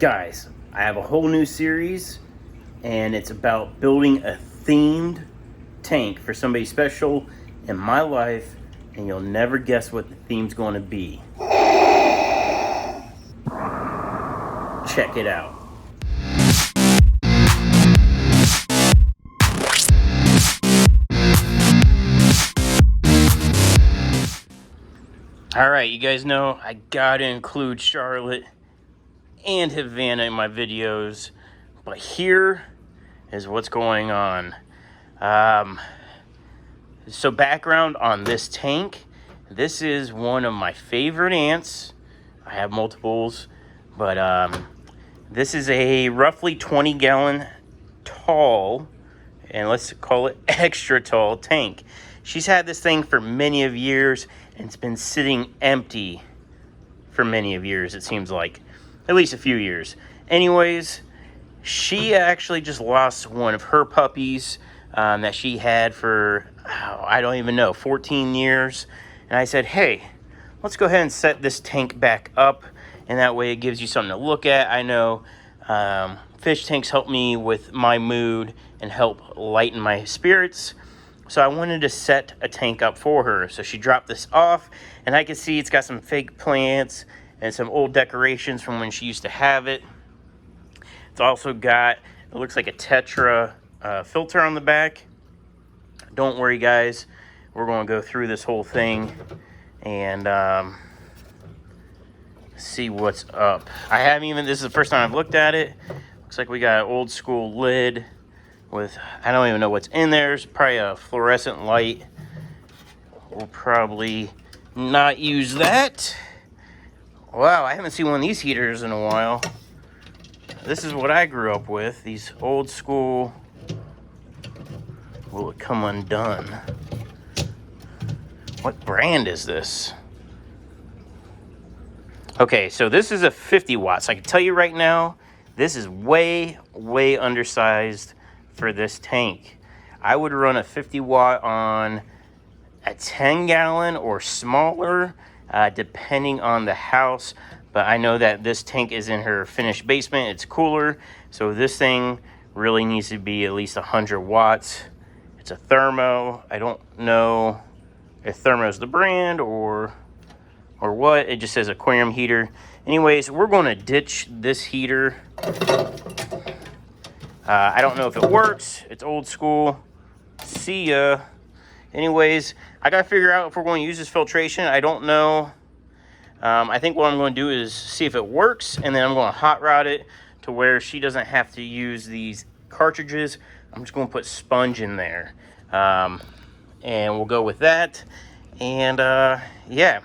Guys, I have a whole new series, and it's about building a themed tank for somebody special in my life, and you'll never guess what the theme's going to be. Check it out. Alright, you guys know I gotta include Charlotte and Havana in my videos, but here is what's going on. So background on this tank. This is one of my favorite ants. I have multiples, but this is a roughly 20-gallon tall, and let's call it extra tall tank. She's had this thing for many of years, and it's been sitting empty for many of years, it seems like. At least a few years. Anyways, she actually just lost one of her puppies that she had for, I don't even know, 14 years. And I said, hey, let's go ahead and set this tank back up. And that way it gives you something to look at. I know fish tanks help me with my mood and help lighten my spirits. So I wanted to set a tank up for her. So she dropped this off, and I can see it's got some fake plants and some old decorations from when she used to have it. It's also got, it looks like a Tetra filter on the back. Don't worry, guys. We're going to go through this whole thing and see what's up. I haven't even, this is the first time I've looked at it. Looks like we got an old school lid with, I don't even know what's in there. It's probably a fluorescent light. We'll probably not use that. Wow, I haven't seen one of these heaters in a while. This is what I grew up with. These old school, will it come undone? What brand is this? Okay, so this is a 50 watts. I can tell you right now, this is way, way undersized for this tank. I would run a 50 watt on a 10 gallon or smaller, depending on the house. But I know that this tank is in her finished basement. It's cooler, so this thing really needs to be at least 100 watts. It's a thermo. I don't know if thermo is the brand or what. It just says aquarium heater. Anyways, we're going to ditch this heater. I don't know if it works. It's old school. See ya. Anyways, I gotta figure out if we're going to use this filtration. I don't know. I think what I'm going to do is see if it works, and then I'm going to hot rod it to where she doesn't have to use these cartridges. I'm just going to put sponge in there, and we'll go with that. And yeah,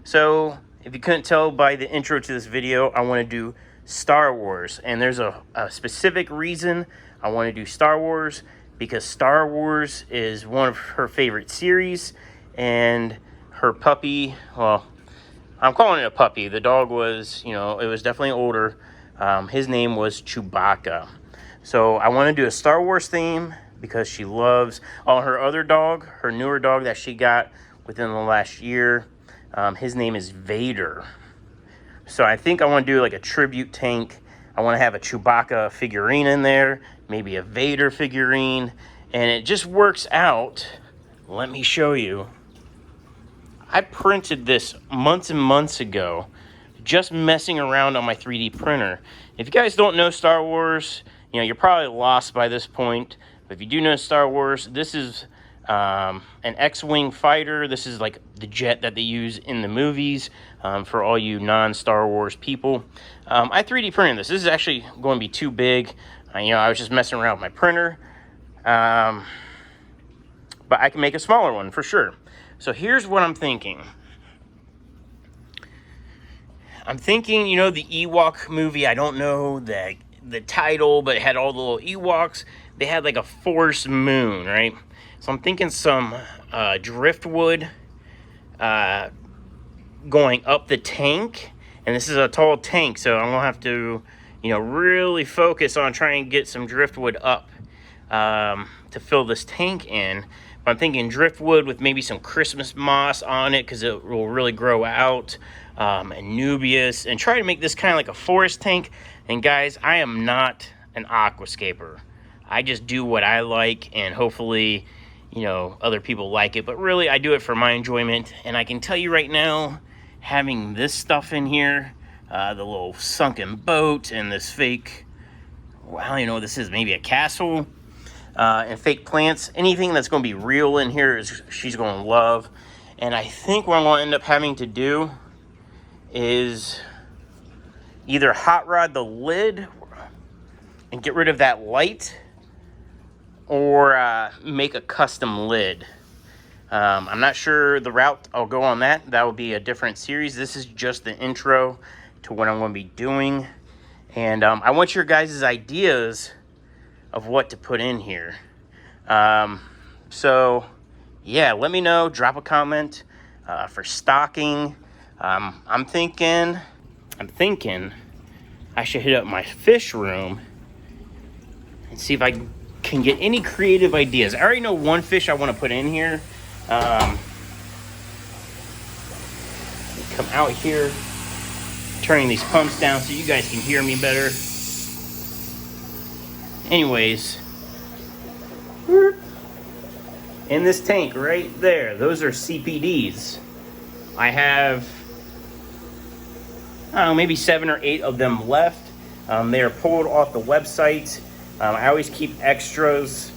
so if you couldn't tell by the intro to this video, I want to do Star Wars, and there's a specific reason I want to do Star Wars, because Star Wars is one of her favorite series, and her puppy, well, I'm calling it a puppy. The dog was, you know, it was definitely older. His name was Chewbacca. So I want to do a Star Wars theme because she loves her other dog, her newer dog that she got within the last year. His name is Vader. So I think I want to do like a tribute tank. I want to have a Chewbacca figurine in there, maybe a Vader figurine, and it just works out. Let me show you. I printed this months and months ago, just messing around on my 3D printer. If you guys don't know Star Wars, you know, you're probably lost by this point. But if you do know Star Wars, this is an X-Wing fighter. This is like the jet that they use in the movies, for all you non-Star Wars people. I 3D printed this. This is actually going to be too big. You know, I was just messing around with my printer. But I can make a smaller one for sure. So here's what I'm thinking. I'm thinking, you know, the Ewok movie, I don't know the title, but it had all the little Ewoks. They had like a force moon, right? So I'm thinking some driftwood going up the tank. And this is a tall tank, so I'm going to have to, you know, really focus on trying to get some driftwood up to fill this tank in. But I'm thinking driftwood with maybe some Christmas moss on it, because it will really grow out. Anubias, and try to make this kind of like a forest tank. And guys, I am not an aquascaper. I just do what I like, and hopefully, you know, other people like it. But really, I do it for my enjoyment. And I can tell you right now, having this stuff in here, the little sunken boat and this fake, well, I don't even know what this is, maybe a castle, and fake plants. Anything that's going to be real in here is she's going to love. And I think what I'm going to end up having to do is either hot rod the lid and get rid of that light, or make a custom lid. I'm not sure the route I'll go on that. That will be a different series. This is just the intro to what I'm going to be doing. And I want your guys' ideas of what to put in here. So yeah, let me know. Drop a comment for stocking. I'm thinking I should hit up my fish room and see if I can get any creative ideas. I already know one fish I want to put in here. Come out here, turning these pumps down so you guys can hear me better. Anyways, in this tank right there, those are CPDs. I have, I don't know, maybe 7 or 8 of them left. They are pulled off the website. I always keep extras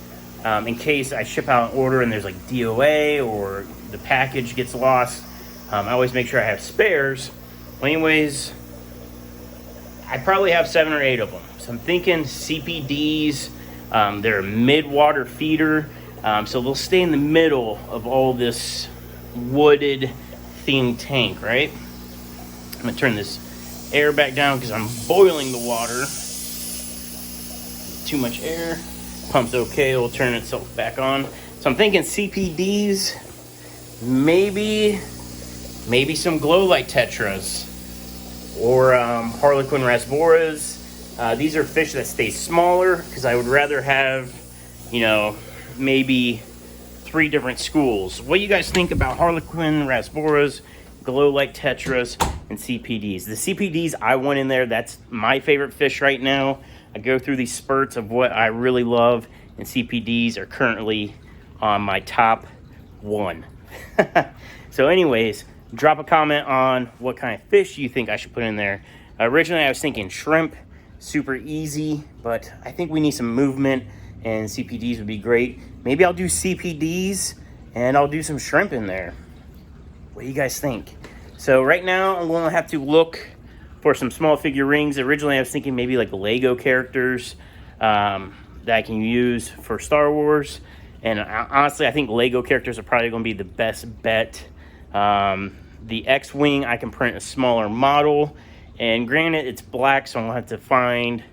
in case I ship out an order and there's like DOA or the package gets lost. I always make sure I have spares. Well, anyways, I probably have 7 or 8 of them. So I'm thinking CPDs. They're a mid-water feeder. So they'll stay in the middle of all this wooded themed tank, right? I'm gonna turn this air back down because I'm boiling the water. Too much air. Pump's okay, it'll turn itself back on. So I'm thinking CPDs, maybe some glow light tetras, or Harlequin rasboras. These are fish that stay smaller because I would rather have, you know, maybe 3 different schools. What do you guys think about Harlequin rasboras, glow light tetras, and CPDs? The CPDs I want in there, that's my favorite fish right now. I go through these spurts of what I really love, and CPDs are currently on my top 1. So anyways, drop a comment on what kind of fish you think I should put in there. Originally, I was thinking shrimp, super easy, but I think we need some movement, and CPDs would be great. Maybe I'll do CPDs, and I'll do some shrimp in there. What do you guys think? So right now, I'm going to have to look for some small figure rings. Originally, I was thinking maybe like Lego characters that I can use for Star Wars. And honestly, I think Lego characters are probably going to be the best bet. The X-Wing, I can print a smaller model. And granted, it's black, so I'm going to have to find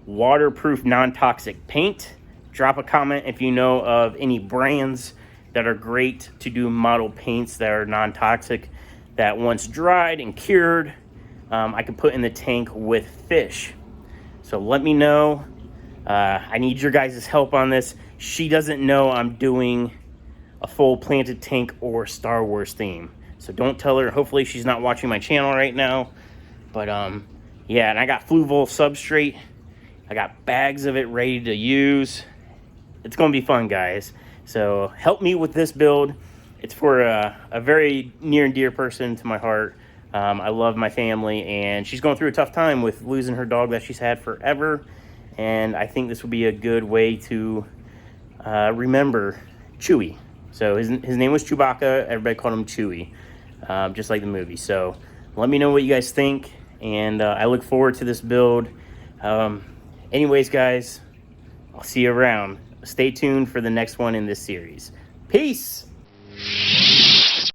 waterproof, non-toxic paint. Drop a comment if you know of any brands that are great to do model paints that are non-toxic, that once dried and cured, I can put in the tank with fish. So let me know. I need your guys' help on this. She doesn't know I'm doing a full planted tank or Star Wars theme. So don't tell her. Hopefully she's not watching my channel right now. But yeah, and I got fluval substrate. I got bags of it ready to use. It's going to be fun, guys. So help me with this build. It's for a very near and dear person to my heart. I love my family, and she's going through a tough time with losing her dog that she's had forever. And I think this will be a good way to remember Chewie. So his name was Chewbacca. Everybody called him Chewie, just like the movie. So let me know what you guys think, and I look forward to this build. Anyways, guys, I'll see you around. Stay tuned for the next one in this series. Peace!